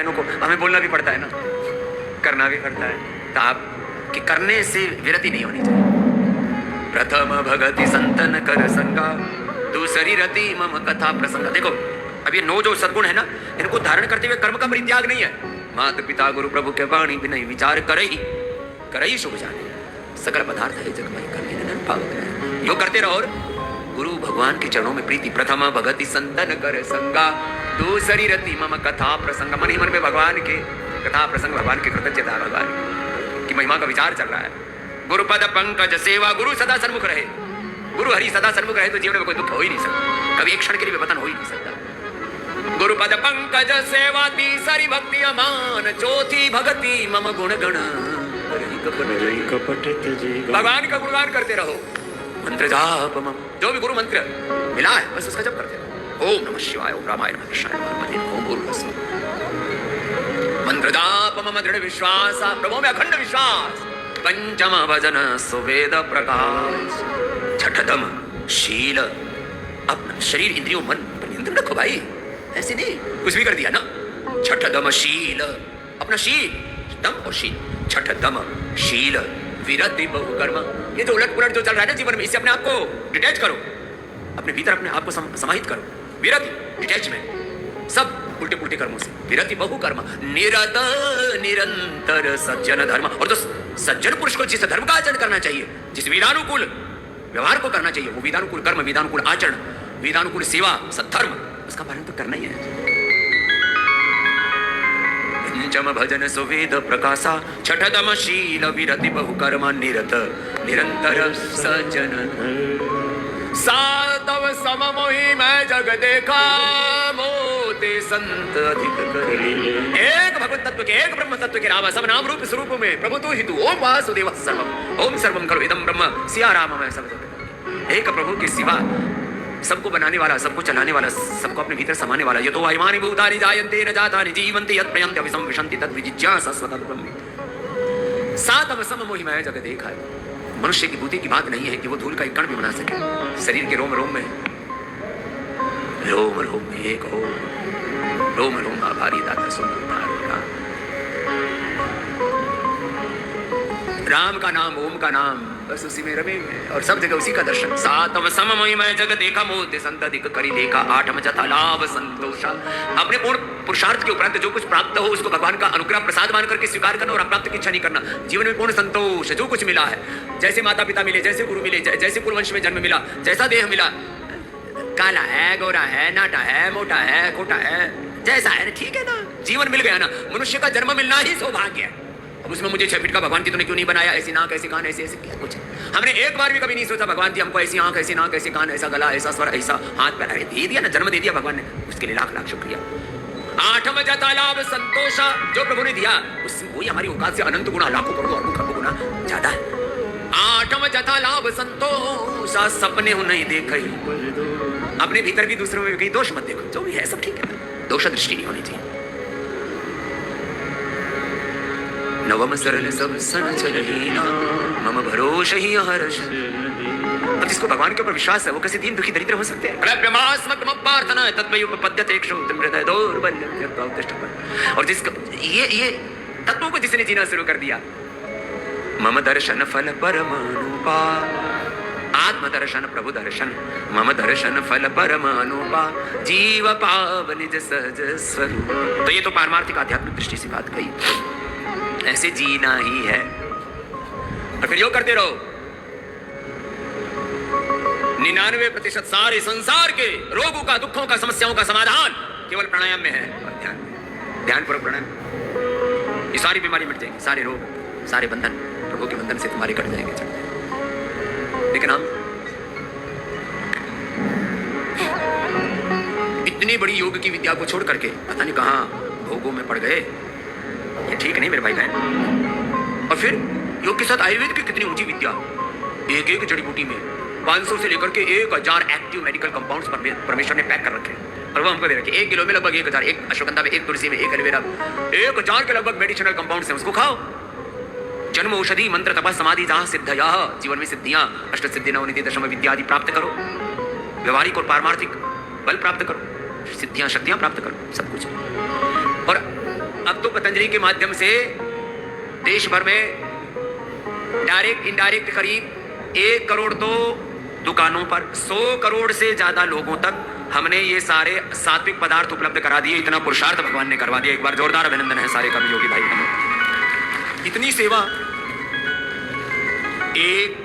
को हमें बोलना भी पड़ता है ना, करना भी पड़ता है। तो आप कि करने से विरति नहीं होनी चाहिए। प्रथम भगति संतन कर संगा, दूसरी रति मम कथा प्रसंग। देखो अब ये 9 जो सद्गुण है ना, इनको धारण करते हुए कर्म का परित्याग नहीं है। माता पिता गुरु प्रभु के वाणी बिना विचार करे ही शुभ जाने, सकल पदार्थ है जगमय करके निधन पावक है। यो करते रहो और गुरु भगवान के चरणों में प्रीति। प्रथम भगति संतन कर संगा, दूसरी रति मम कथा प्रसंग। मन ही मन में भगवान के कथा प्रसंग, भगवान की कृतज्ञता, भगवान की महिमा का विचार चल रहा है। गुरुपद पंकज सेवा, गुरु सदा सन्मुख रहे, गुरु हरि सदा सन्मुख रहे तो जीवन में कोई दुख हो ही नहीं सकता, कभी एक क्षण के लिए पतन हो ही नहीं सकता। गुरुपद पंकज सेवा, तीसरी भक्ति अमान, चौथी भक्ति मम गुण गण। भगवान का गुणगान करते रहो। मंत्र जाप मम, जो भी गुरु मंत्र मिला है बस उसका जप करते रहो। ओम नमः शिवाय, ओम रामाय नमः कृष्णाय नमः, ओम भूर्भुवस्सुः। मंत्र जाप मम दृढ़ विश्वास, प्रभु में अखंड विश्वास। पंचम भजन सुवेद प्रकाश, छठम शील। अपना शरीर इंद्रियों मन पर नियंत्रण रखो भाई, ऐसे नहीं कुछ भी कर दिया ना। छठम शील, अपना शील, दम और शील। छठम शील विरति बहुकर्म। ये जो उलट पुलट जो चल रहा है ना जीवन में, इससे अपने आप को डिटैच करो, अपने भीतर अपने आप को समाहित करो। विरति डिटैचमेंट, सब उल्टे पुल्टे कर्मों से। विरति बहुकर्म, निरत निरंतर सज्जन धर्म। और तो सज्जन पुरुष को जिस धर्म का आचरण करना चाहिए, जिस वेदानुकूल व्यवहार को करना चाहिए, वो वेदानुकूल कर्म, वेदानुकूल आचरण, वेदानुकूल सेवा, सद्धर्म, उसका पालन तो करना ही है। पंचम भजन सुवेद प्रकाशा, छठम शील विरति बहुकर्म, निरत निरंतर सज्जन। सातव सम मोहि मैं जग देखा, मोते संत अधिक करी। एक भगवत तत्व के, एक ब्रह्म तत्व के राम, सब नाम रूप स्वरूप में प्रभु तू ही तू। ओम वासुदेव सर्वम, ओम सर्वम खलु इदं ब्रह्म, सिया राम मैं सब। एक प्रभु के सिवा सबको बनाने वाला, सबको चलाने वाला, सबको अपने भीतर समाने वाला। ये तो वायुमानि भूतानि जायन्ते न जातानि जीवन्ति यत् प्रयन्ति अभिसं विशन्ति तद् विजिज्ञासा स्वतः ब्रह्म। सातव सम मोहि मैं जग देखा। मनुष्य की बुद्धि की बात नहीं है कि वो धूल का एक कण भी बना सके। शरीर के रोम रोम में, रोम रोम में एक हो, रोम रोम आभारी दाता सुंदर। राम का नाम, ओम का नाम, बस उसी में रमे और सब जगह उसी का दर्शन। सातव सम मोहि मैं जग देखा, मोते संत अधिक करी देखा। आठम जथा लाभ संतोषा, अपने पूर्ण पुरुषार्थ के उपरांत जो कुछ प्राप्त हो उसको भगवान का अनुग्रह प्रसाद मान करके स्वीकार करना और अप्राप्त की इच्छा नहीं करना। जीवन में पूर्ण संतोष, जो कुछ मिला है, जैसे माता पिता मिले, जैसे गुरु मिले, जैसे पूर्ववंश में जन्म मिला, जैसा देह मिला, काला है, गोरा है, नाटा है, मोटा है, खोटा है, जैसा है ठीक है ना, जीवन मिल गया ना। मनुष्य का जन्म मिलना ही सौभाग्य है। अब उसमें मुझे 6 फीट का भगवान जी तूने क्यों नहीं बनाया, ऐसी नाक, ऐसी कान, ऐसे ऐसे क्या कुछ। हमने एक बार भी कभी नहीं सोचा भगवान जी हमको ऐसी आंख, ऐसी नाक, ऐसी कान, ऐसा गला, ऐसा स्वर, ऐसा हाथ पैर। अरे दे दिया ना, जन्म दे दिया भगवान ने, उसके लिए लाख लाख शुक्रिया। आठम जता लाभ संतोषा, जो प्रभु ने दिया उस वही हमारी औकात से अनंत गुना, लाखों करोड़ों अरबों खरबों गुना ज्यादा है। आठम जता लाभ संतोषा, सपने हो नहीं देखे। अपने भीतर भी दूसरों में भी कहीं दोष मत देखो, जो भी है सब ठीक है, दोष दृष्टि नहीं होनी चाहिए। नवम सरल सब सन चलहीना, मम भरोसा ही हर्ष। अब जिसको भगवान के ऊपर विश्वास है वो कैसे दीन दुखी दरिद्र हो सकते हैं। प्रार्थना तत्पद्यते हृदय दौर्बल्य। और जिसका ये तत्वों को जिसने जीना शुरू कर दिया, मम दर्शन फल परमानुपा, आत्म दर्शन प्रभु दर्शन, मम दर्शन फल परमानुपा, जीव पाव निज सहज स्वरूप। तो ये तो पारमार्थिक आध्यात्मिक दृष्टि से बात कही, ऐसे जीना ही है। और फिर योग करते रहो। 99% सारे संसार के रोगों का, दुखों का, समस्याओं का समाधान केवल प्राणायाम में है। और ध्यान पूर्वक प्राणायाम, ये सारी बीमारी मिट जाएगी, सारे रोग, सारे बंधन प्रभु के बंधन से तुम्हारे कट जाएंगे, चढ़ जाएंगे। लेकिन हम इतनी बड़ी योग की विद्या को छोड़ करके पता नहीं कहां भोगों में पड़ गए। ये ठीक नहीं मेरे भाई बहन। और फिर योग के साथ आयुर्वेद की कितनी ऊंची विद्या, एक एक जड़ी बूटी में 500 से लेकर के 1000 एक्टिव मेडिकल कंपाउंड्स परमेश्वर ने पैक कर रखे और वो हमको दे रखे। 1 किलो में लगभग 1000, एक अश्वगंधा में, एक तुलसी में, एक एलोवेरा, 1000 के लगभग मेडिसिनल कंपाउंड्स हैं, उसको खाओ। जन्म औषधि मंत्र तपस समाधि जहां सिद्धया, जीवन में सिद्धियां, अष्ट सिद्धि नवनिधि दशम विद्या आदि प्राप्त करो। व्यवहारिक और पारमार्थिक बल प्राप्त करो, सिद्धियां शक्तियां प्राप्त करो, सब कुछ। और पतंजलि के माध्यम से देश भर में डायरेक्ट इनडायरेक्ट करीब 1 करोड़ तो दुकानों पर 100 करोड़ से ज्यादा लोगों तक हमने ये सारे सात्विक पदार्थ उपलब्ध करा दिए। इतना पुरुषार्थ भगवान ने करवा दिया। एक बार जोरदार अभिनंदन है सारे कर्मयोगी भाई बहनों। इतनी सेवा एक